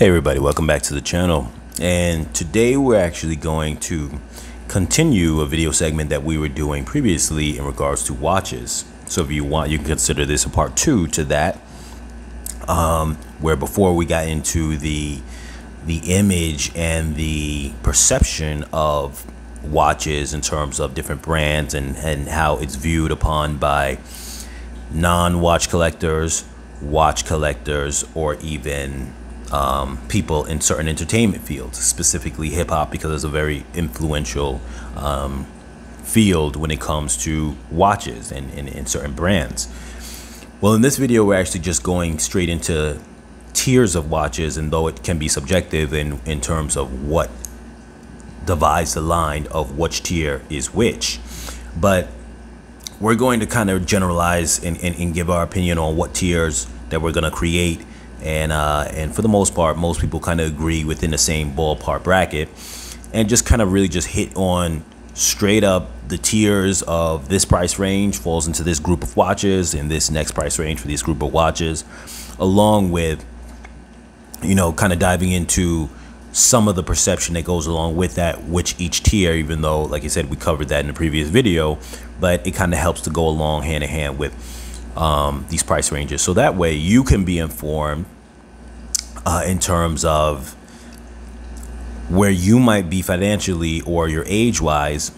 Hey everybody, welcome back to the channel. And today we're actually going to continue a video segment that we were doing previously in regards to watches. So if you want, you can consider this a part 2 to that, where before we got into the image and the perception of watches in terms of different brands and how it's viewed upon by non-watch collectors, watch collectors, or even people in certain entertainment fields, specifically hip-hop, because it's a very influential field when it comes to watches and certain brands. Well, in this video we're actually just going straight into tiers of watches, and though it can be subjective in terms of what divides the line of which tier is which, but we're going to kind of generalize and give our opinion on what tiers that we're going to create. And for the most part, most people kind of agree within the same ballpark bracket, and just kind of really just hit on straight up the tiers of this price range falls into this group of watches, and this next price range for this group of watches, along with, you know, kind of diving into some of the perception that goes along with that, which each tier, even though, like I said, we covered that in the previous video, but it kind of helps to go along hand in hand with these price ranges, so that way you can be informed in terms of where you might be financially or your age wise,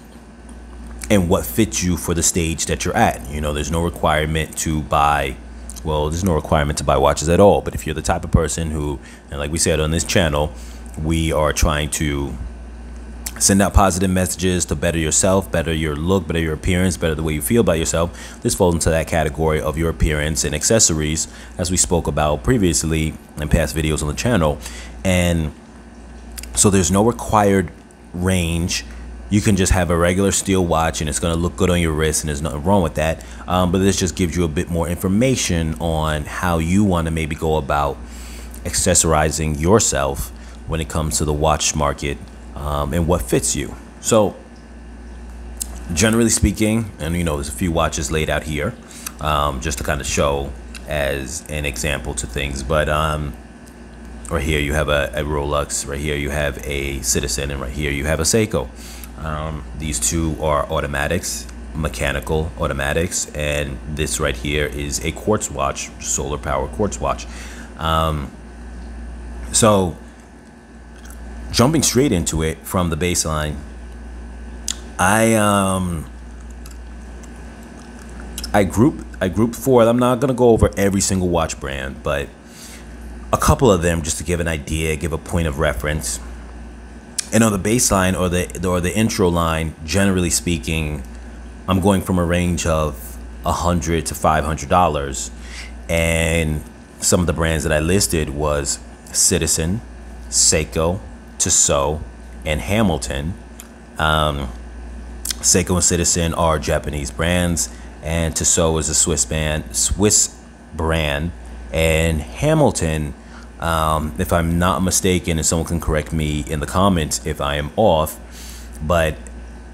and what fits you for the stage that you're at. You know, there's no requirement to buy, well, there's no requirement to buy watches at all, but if you're the type of person who, and like we said on this channel, we are trying to send out positive messages to better yourself, better your look, better your appearance, better the way you feel about yourself. This falls into that category of your appearance and accessories, as we spoke about previously in past videos on the channel. And so there's no required range. You can just have a regular steel watch and it's going to look good on your wrist, and there's nothing wrong with that. But this just gives you a bit more information on how you want to maybe go about accessorizing yourself when it comes to the watch market. And what fits you. So generally speaking, and you know, there's a few watches laid out here just to kind of show as an example to things, but right here you have a Rolex, right here you have a Citizen, and right here you have a Seiko. These two are automatics, mechanical automatics, and this right here is a quartz watch, solar power quartz watch. So jumping straight into it from the baseline, I grouped four. I'm not gonna go over every single watch brand, but a couple of them just to give an idea, give a point of reference. And on the baseline or the intro line, generally speaking, I'm going from a range of $100 to $500, and some of the brands that I listed was Citizen, Seiko, Tissot, and Hamilton. Seiko and Citizen are Japanese brands, and Tissot is a Swiss brand, and Hamilton, if I'm not mistaken, and someone can correct me in the comments if I am off, but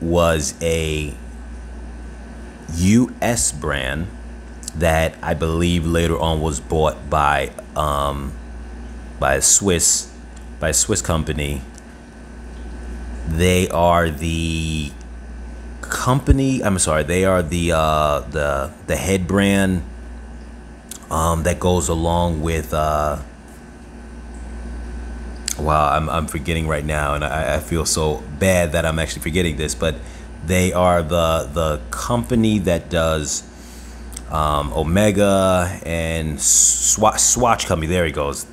was a US brand that I believe later on was bought by a Swiss company. They are the company, I'm sorry, they are the head brand that goes along with wow, I'm forgetting right now, and I feel so bad that I'm actually forgetting this, but they are the company that does Omega and Swatch company. There he goes.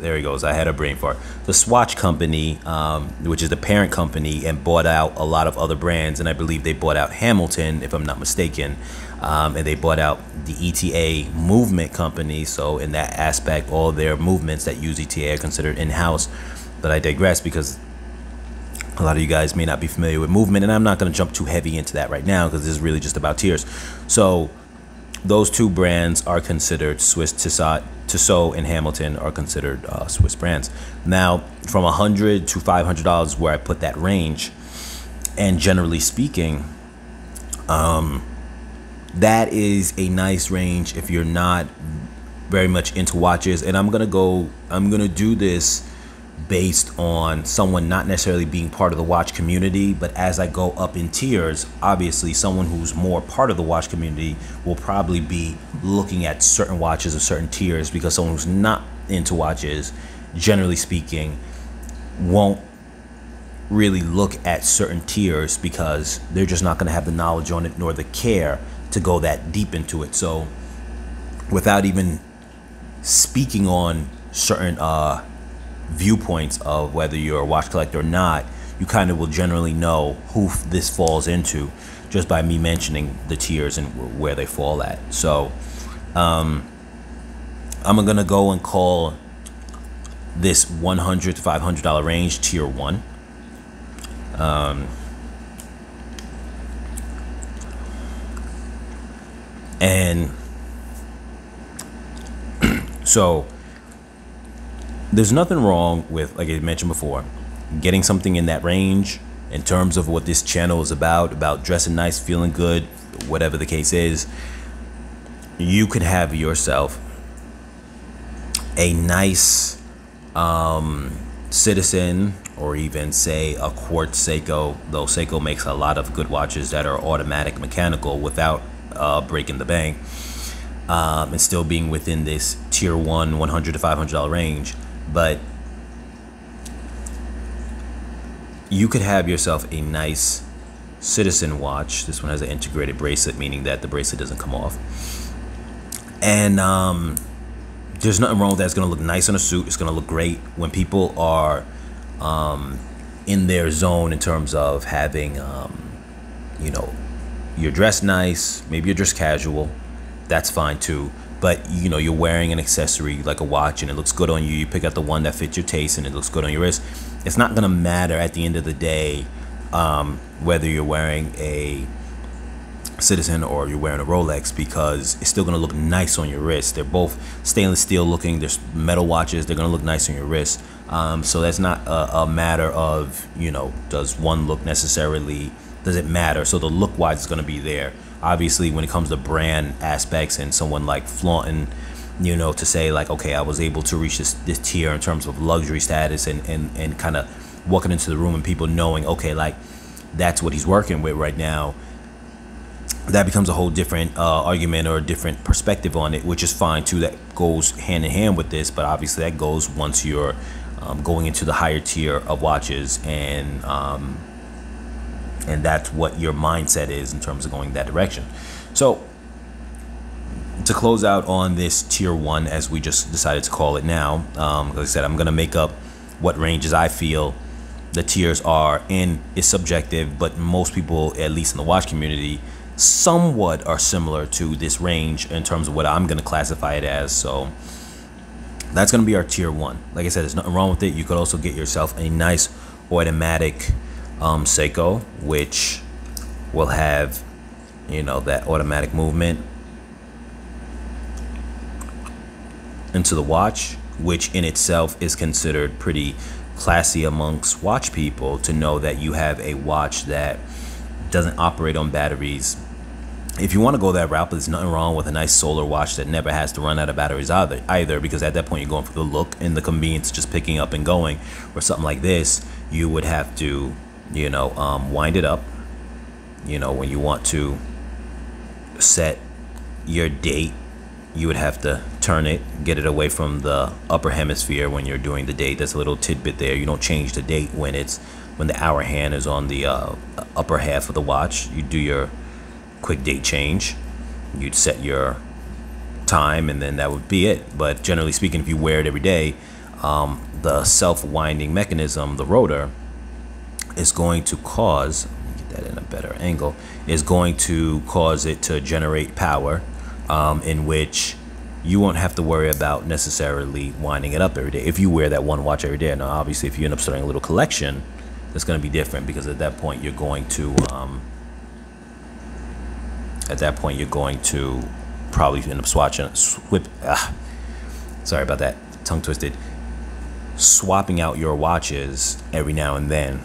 I had a brain fart. The Swatch company, which is the parent company, and bought out a lot of other brands, and I believe they bought out Hamilton, if I'm not mistaken, and they bought out the ETA movement company. So in that aspect, all their movements that use ETA are considered in-house. But I digress, because a lot of you guys may not be familiar with movement, and I'm not going to jump too heavy into that right now, because this is really just about tiers. So those two brands are considered Swiss. Tissot and Hamilton are considered Swiss brands. Now, from $100 to $500 is where I put that range, and generally speaking, that is a nice range if you're not very much into watches. And I'm gonna do this based on someone not necessarily being part of the watch community, but as I go up in tiers, obviously someone who's more part of the watch community will probably be looking at certain watches of certain tiers, because someone who's not into watches, generally speaking, won't really look at certain tiers because they're just not going to have the knowledge on it nor the care to go that deep into it. So without even speaking on certain viewpoints of whether you're a watch collector or not, you kind of will generally know who this falls into just by me mentioning the tiers and where they fall at. So I'm gonna go and call this $100 to $500 range tier 1. And so there's nothing wrong with, like I mentioned before, getting something in that range in terms of what this channel is about dressing nice, feeling good, whatever the case is. You could have yourself a nice Citizen, or even say a quartz Seiko, though Seiko makes a lot of good watches that are automatic mechanical without breaking the bank, and still being within this tier 1 $100 to $500 range. But you could have yourself a nice Citizen watch. This one has an integrated bracelet, meaning that the bracelet doesn't come off. And there's nothing wrong with that. It's going to look nice on a suit. It's going to look great when people are in their zone in terms of having, you know, you're dressed nice. Maybe you're dressed casual. That's fine too. But, you know, you're wearing an accessory like a watch and it looks good on you. You pick out the one that fits your taste and it looks good on your wrist. It's not going to matter at the end of the day whether you're wearing a Citizen or you're wearing a Rolex, because it's still going to look nice on your wrist. They're both stainless steel looking. There's metal watches. They're going to look nice on your wrist. So that's not a matter of, you know, does one look necessarily, does it matter? So the look wise is going to be there. Obviously, when it comes to brand aspects and someone like flaunting, you know, to say like, okay, I was able to reach this tier in terms of luxury status and kind of walking into the room and people knowing, okay, like that's what he's working with right now. That becomes a whole different argument or a different perspective on it, which is fine too. That goes hand in hand with this, but obviously that goes once you're going into the higher tier of watches, and that's what your mindset is in terms of going that direction. So to close out on this tier 1, as we just decided to call it now, like I said, I'm gonna make up what ranges I feel the tiers are in. Is subjective, but most people, at least in the watch community, somewhat are similar to this range in terms of what I'm going to classify it as. So that's going to be our tier 1. Like I said, there's nothing wrong with it. You could also get yourself a nice automatic Seiko, which will have, you know, that automatic movement into the watch, which in itself is considered pretty classy amongst watch people, to know that you have a watch that doesn't operate on batteries. If you want to go that route, but there's nothing wrong with a nice solar watch that never has to run out of batteries either, because at that point you're going for the look and the convenience, just picking up and going. Or something like this, you would have to, you know, wind it up, you know, when you want to set your date, you would have to turn it, get it away from the upper hemisphere when you're doing the date. That's a little tidbit there. You don't change the date when the hour hand is on the upper half of the watch. You do your quick date change, you'd set your time, and then that would be it. But generally speaking, if you wear it every day, the self-winding mechanism, the rotor, is going to cause, let me get that in a better angle, is going to cause it to generate power, in which you won't have to worry about necessarily winding it up every day if you wear that one watch every day. Now obviously if you end up starting a little collection, that's going to be different, because at that point you're going to probably end up sorry about that, tongue twisted, swapping out your watches every now and then.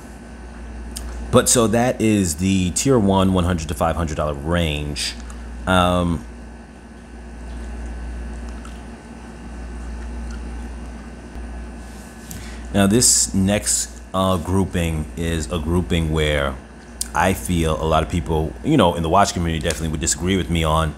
But so that is the tier 1 $100 to $500 range. Now this next grouping is a grouping where I feel a lot of people, you know, in the watch community definitely would disagree with me on.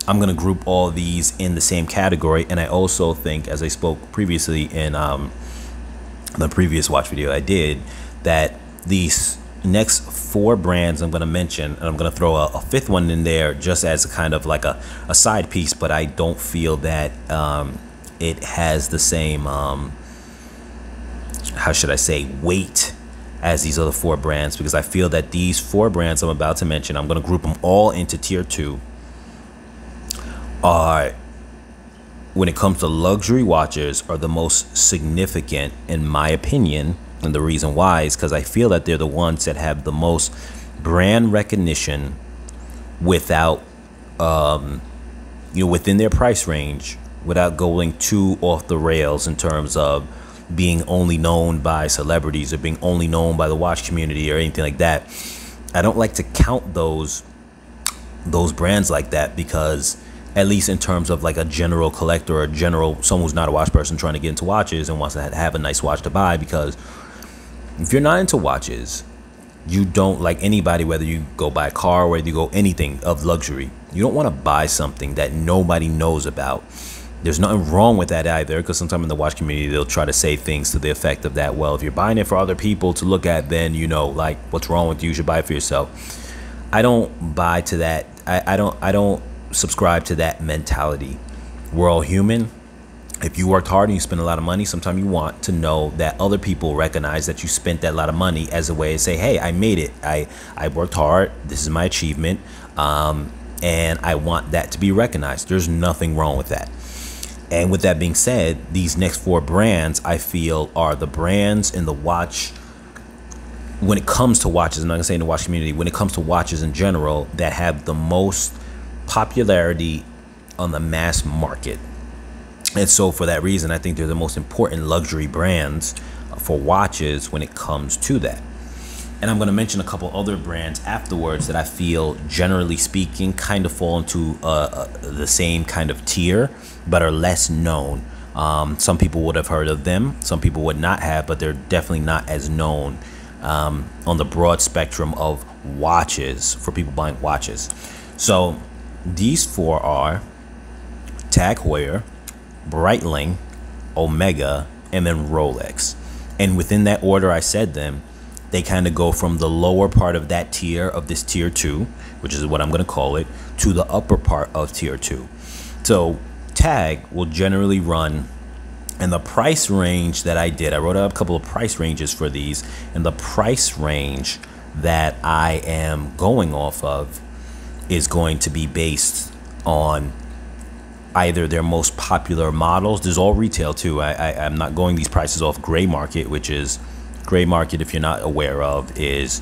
I'm going to group all these in the same category. And I also think, as I spoke previously in the previous watch video I did, that these next 4 brands I'm going to mention, and I'm going to throw a 5th one in there just as a kind of like a side piece, but I don't feel that it has the same, how should I say, weight as these other 4 brands, because I feel that these 4 brands I'm about to mention, I'm going to group them all into tier 2, are, when it comes to luxury watches, are the most significant in my opinion. And the reason why is because I feel that they're the ones that have the most brand recognition without, you know, within their price range, without going too off the rails in terms of being only known by celebrities or being only known by the watch community or anything like that. I don't like to count those brands like that, because at least in terms of like a general collector or someone who's not a watch person trying to get into watches and wants to have a nice watch to buy, because if you're not into watches, you don't, like anybody, whether you go buy a car, whether you go anything of luxury, you don't want to buy something that nobody knows about. There's nothing wrong with that either, because sometimes in the watch community, they'll try to say things to the effect of that, well, if you're buying it for other people to look at, then, you know, like, what's wrong with you? You should buy it for yourself. I don't buy to that. I don't subscribe to that mentality. We're all human. If you worked hard and you spend a lot of money, sometimes you want to know that other people recognize that you spent that lot of money as a way to say, hey, I made it. I worked hard. This is my achievement. And I want that to be recognized. There's nothing wrong with that. And with that being said, these next 4 brands I feel are the brands in the watch, when it comes to watches, I'm not gonna say in the watch community, when it comes to watches in general, that have the most popularity on the mass market. And so for that reason, I think they're the most important luxury brands for watches when it comes to that. And I'm going to mention a couple other brands afterwards that I feel, generally speaking, kind of fall into the same kind of tier, but are less known. Some people would have heard of them, some people would not have, but they're definitely not as known on the broad spectrum of watches, for people buying watches. So these 4 are Tag Heuer, Breitling, Omega, and then Rolex. And within that order I said them, they kind of go from the lower part of that tier, of this tier 2, which is what I'm going to call it, to the upper part of tier 2. So Tag will generally run, and the price range that I wrote out a couple of price ranges for these, and the price range that I am going off of is going to be based on either their most popular models. There's all retail too. I'm not going these prices off gray market, which is, gray market, if you're not aware of, is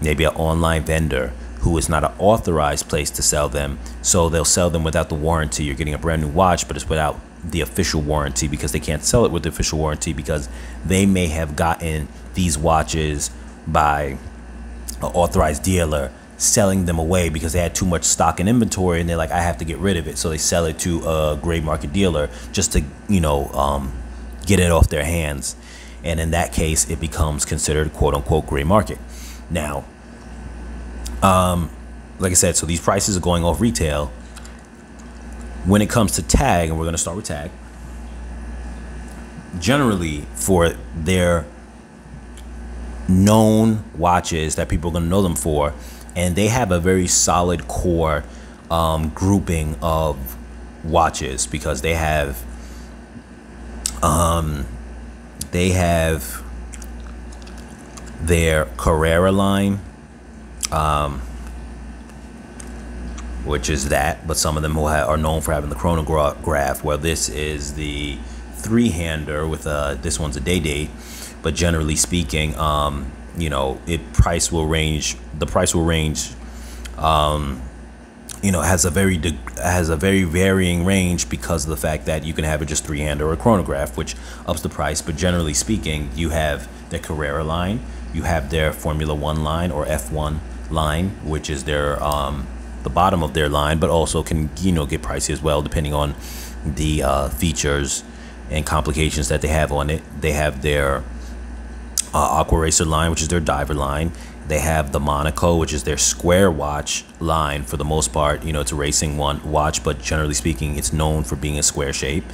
maybe an online vendor who is not an authorized place to sell them. So they'll sell them without the warranty. You're getting a brand new watch, but it's without the official warranty, because they can't sell it with the official warranty, because they may have gotten these watches by an authorized dealer, selling them away because they had too much stock and inventory, and they're like, I have to get rid of it. So they sell it to a gray market dealer just to, you know, get it off their hands. And in that case, it becomes considered quote unquote gray market. Now, like I said, so these prices are going off retail. When it comes to Tag, and we're going to start with Tag, generally for their known watches that people are going to know them for, and they have a very solid core grouping of watches, because they have their Carrera line, which is that, but some of them are known for having the chronograph, where this is the 3-hander with this one's a day date, but generally speaking, you know, the price will range, you know, has a very varying range, because of the fact that you can have it just 3-hander or a chronograph, which ups the price. But generally speaking, you have their Carrera line, you have their Formula 1 line or F1 line, which is their the bottom of their line, but also can, you know, get pricey as well, depending on the features and complications that they have on it. They have their Aqua Racer line, which is their diver line. They have the Monaco, which is their square watch line for the most part. You know, it's a racing watch, but generally speaking, it's known for being a square shape.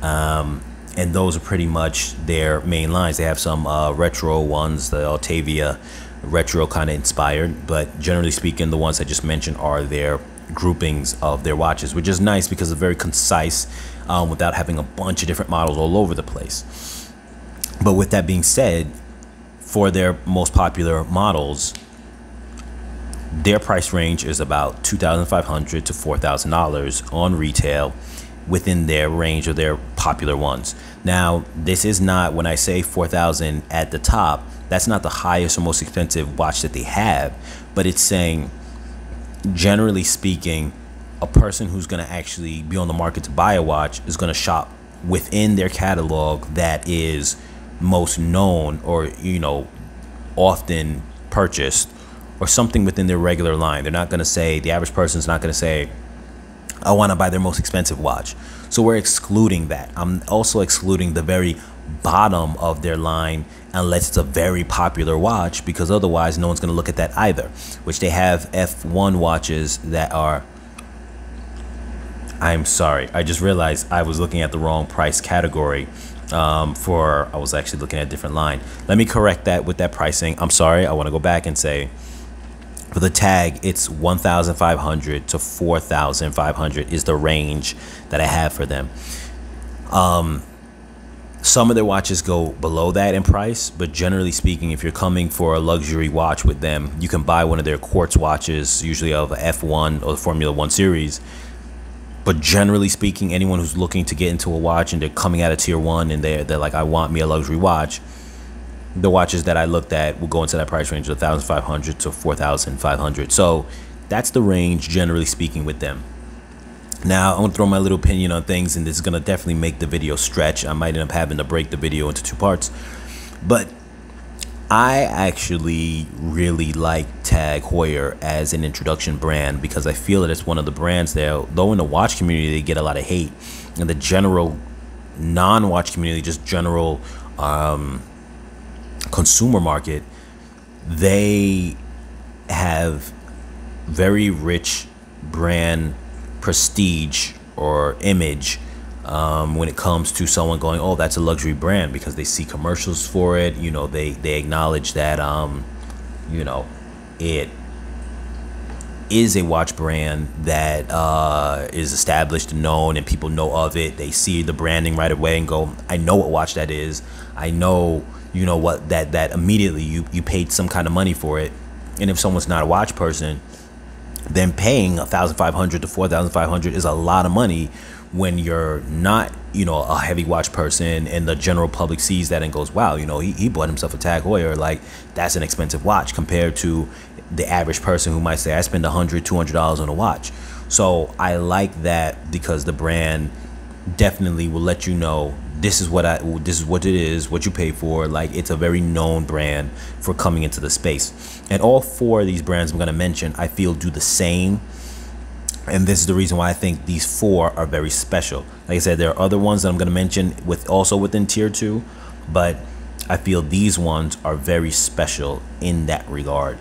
And those are pretty much their main lines. They have some retro ones, the Altavia retro kind of inspired, but generally speaking, the ones I just mentioned are their groupings of their watches, which is nice because it's very concise without having a bunch of different models all over the place. But with that being said, for their most popular models, their price range is about $2,500 to $4,000 on retail within their range of their popular ones. Now, this is not, when I say $4,000 at the top, that's not the highest or most expensive watch that they have, but it's saying, generally speaking, a person who's going to actually be on the market to buy a watch is going to shop within their catalog that is most known, or, you know, often purchased, or something within their regular line. They're not going to say, the average person's not going to say, I want to buy their most expensive watch. So we're excluding that. I'm also excluding the very bottom of their line unless it's a very popular watch, because otherwise no one's going to look at that either, which they have F1 watches that are, I'm sorry, I just realized I was looking at the wrong price category. I was actually looking at a different line. Let me correct that with that pricing. I'm sorry. I want to go back and say, for the tag, it's $1,500 to $4,500 is the range that I have for them. Some of their watches go below that in price, but generally speaking, if you're coming for a luxury watch with them, you can buy one of their quartz watches, usually of F1 or the Formula 1 series. But generally speaking, anyone who's looking to get into a watch and they're coming out of tier 1 and they're like, I want me a luxury watch, the watches that I looked at will go into that price range of $1,500 to $4,500. So that's the range, generally speaking, with them. Now, I'm going to throw my little opinion on things, and this is going to definitely make the video stretch. I might end up having to break the video into 2 parts. But I actually really like Tag Heuer as an introduction brand, because I feel that it's one of the brands that, though in the watch community they get a lot of hate, in the general non-watch community, just general consumer market, they have very rich brand prestige or image when it comes to someone going, oh, that's a luxury brand, because they see commercials for it. You know, they acknowledge that you know, it is a watch brand that is established and known, and people know of it. They see the branding right away and go, I know what watch that is. I know, you know, what that immediately you paid some kind of money for it. And if someone's not a watch person, then paying $1,500 to $4,500 is a lot of money when you're not, you know, a heavy watch person, and the general public sees that and goes, wow, you know, he bought himself a Tag Heuer. Like, that's an expensive watch compared to the average person who might say, I spend $100, $200 on a watch. So I like that, because the brand definitely will let you know, this is what it is, what you pay for. Like, it's a very known brand for coming into the space. And all 4 of these brands I'm going to mention, I feel, do the same. And this is the reason why I think these 4 are very special. Like I said, there are other ones that I'm going to mention also within tier 2, but I feel these ones are very special in that regard.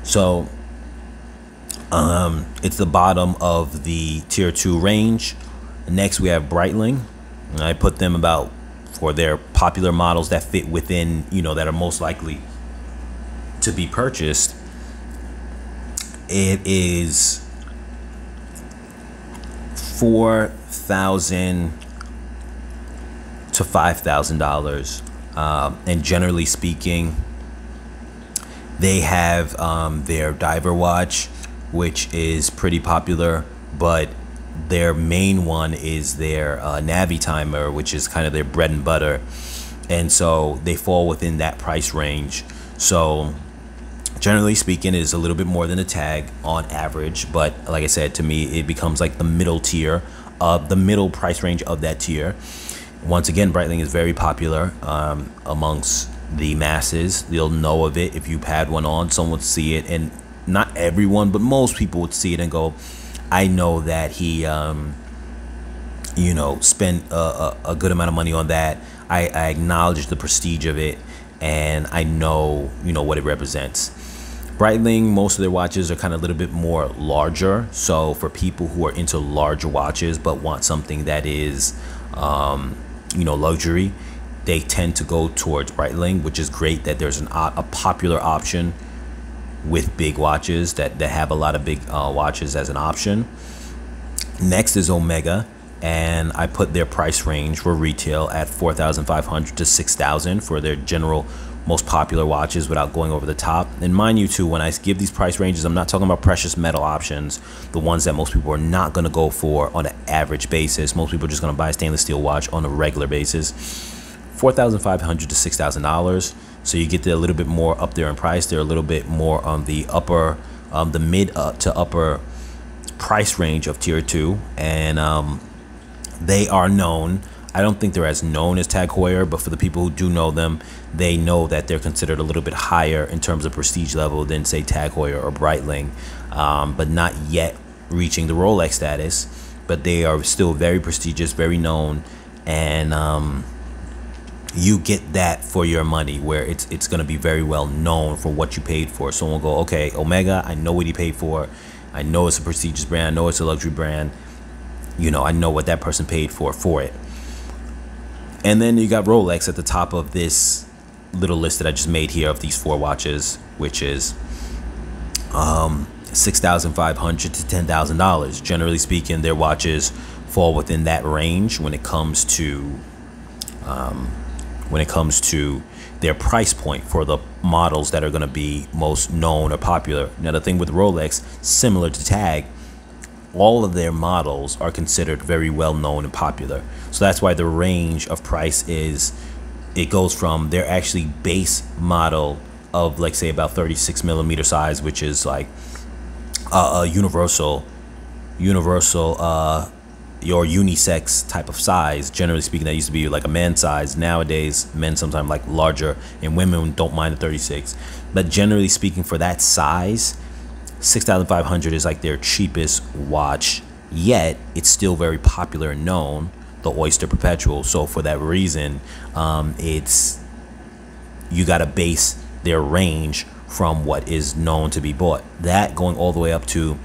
So it's the bottom of the tier 2 range. Next, we have Breitling. And I put them about, for their popular models that fit within, you know, that are most likely to be purchased. It is $4,000 to $5,000, and generally speaking, they have their diver watch, which is pretty popular, but their main one is their Navi timer, which is kind of their bread and butter, and so they fall within that price range. So generally speaking, it is a little bit more than a Tag on average, but like I said, to me, it becomes like the middle tier, the middle price range of that tier. Once again, Breitling is very popular amongst the masses. They'll know of it. If you've had one on, someone would see it, and not everyone, but most people would see it and go, I know that he, you know, spent a good amount of money on that. I acknowledge the prestige of it. and I know, you know, what it represents. Breitling, most of their watches are kind of a little bit more larger. So for people who are into larger watches but want something that is, you know, luxury, they tend to go towards Breitling, which is great that there's a popular option with big watches that have a lot of big watches as an option. Next is Omega, and I put their price range for retail at $4,500 to $6,000 for their general most popular watches without going over the top. And mind you too, when I give these price ranges, I'm not talking about precious metal options, the ones that most people are not going to go for on an average basis. Most people are just going to buy a stainless steel watch on a regular basis. $4,500 to $6,000. So you get a little bit more up there in price. They're a little bit more on the upper, the mid to upper price range of tier 2, and they are known. I don't think they're as known as Tag Heuer, but for the people who do know them, they know that they're considered a little bit higher in terms of prestige level than, say, Tag Heuer or Breitling, but not yet reaching the Rolex status. But they are still very prestigious, very known, and you get that for your money, where it's going to be very well known for what you paid for. Someone will go, okay, Omega, I know what he paid for. I know it's a prestigious brand. I know it's a luxury brand. You know, I know what that person paid for it. And then you got Rolex at the top of this little list that I just made here of these 4 watches, which is $6,500 to $10,000. Generally speaking, their watches fall within that range when it comes to their price point for the models that are going to be most known or popular. Now, the thing with Rolex, similar to Tag, all of their models are considered very well known and popular. So that's why the range of price is, it goes from their actually base model of, like, say, about 36 millimeter size, which is like a universal your unisex type of size. Generally speaking, that used to be like a man size. Nowadays, men sometimes like larger, and women don't mind the 36. But generally speaking, for that size, $6,500 is like their cheapest watch, yet it's still very popular and known, the Oyster Perpetual. So for that reason, it's, you got to base their range from what is known to be bought. That going all the way up to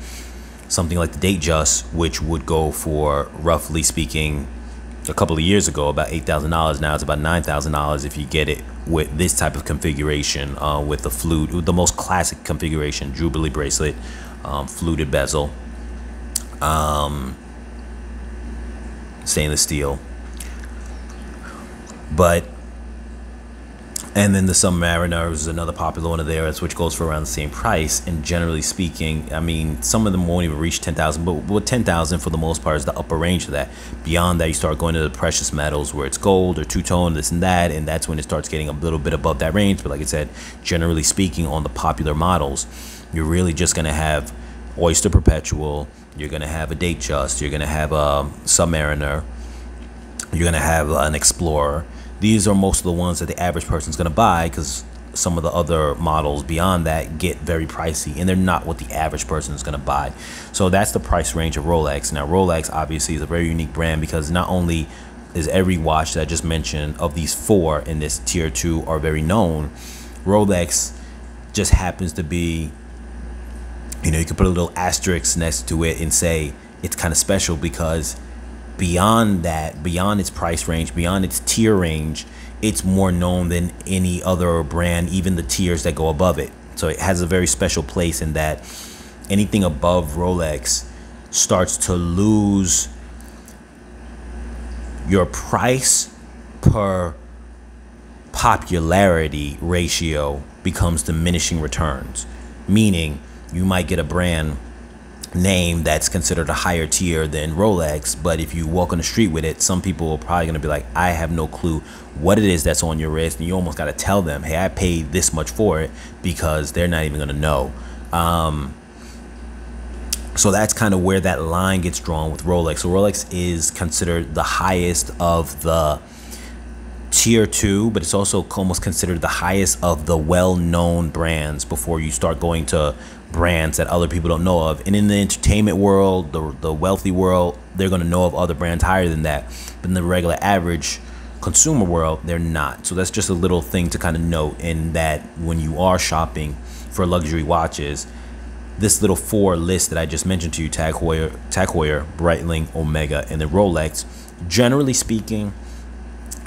something like the Datejust, which would go for, roughly speaking, a couple of years ago, about $8,000. Now it's about $9,000 if you get it with this type of configuration, with the flute, the most classic configuration, Jubilee bracelet, fluted bezel, stainless steel. But, and then the Submariner is another popular one of theirs, which goes for around the same price. And generally speaking, I mean, some of them won't even reach 10,000, but with 10,000 for the most part is the upper range of that. Beyond that, you start going to the precious metals, where it's gold or two-tone, this and that, and that's when it starts getting a little bit above that range. But like I said, generally speaking, on the popular models, you're really just going to have Oyster Perpetual, you're going to have a Datejust, you're going to have a Submariner, you're going to have an Explorer. These are most of the ones that the average person's going to buy, because some of the other models beyond that get very pricey, and they're not what the average person is going to buy. So that's the price range of Rolex. Now, Rolex obviously is a very unique brand, because not only is every watch that I just mentioned of these 4 in this tier 2 are very known, Rolex just happens to be, you know, you can put a little asterisk next to it and say it's kind of special, because beyond that, beyond its price range, beyond its tier range, it's more known than any other brand, even the tiers that go above it. So it has a very special place in that anything above Rolex starts to lose your price per popularity ratio, becomes diminishing returns. Meaning you might get a brand name that's considered a higher tier than Rolex, but if you walk on the street with it, some people are probably going to be like, I have no clue what it is that's on your wrist, and you almost got to tell them, hey, I paid this much for it, because they're not even going to know. So that's kind of where that line gets drawn with Rolex. So Rolex is considered the highest of the tier 2, but it's also almost considered the highest of the well-known brands before you start going to brands that other people don't know of. And in the entertainment world, the wealthy world, they're going to know of other brands higher than that. But in the regular average consumer world, they're not. So that's just a little thing to kind of note, in that when you are shopping for luxury watches, this little 4 list that I just mentioned to you, Tag Heuer, Breitling, Omega, and the Rolex, generally speaking,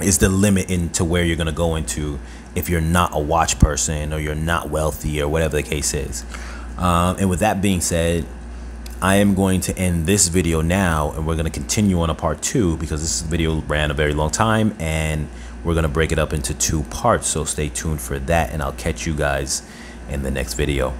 is the limit into where you're going to go into if you're not a watch person or you're not wealthy or whatever the case is. And with that being said, I am going to end this video now, and we're going to continue on a part 2, because this video ran a very long time and we're going to break it up into 2 parts. So stay tuned for that, and I'll catch you guys in the next video.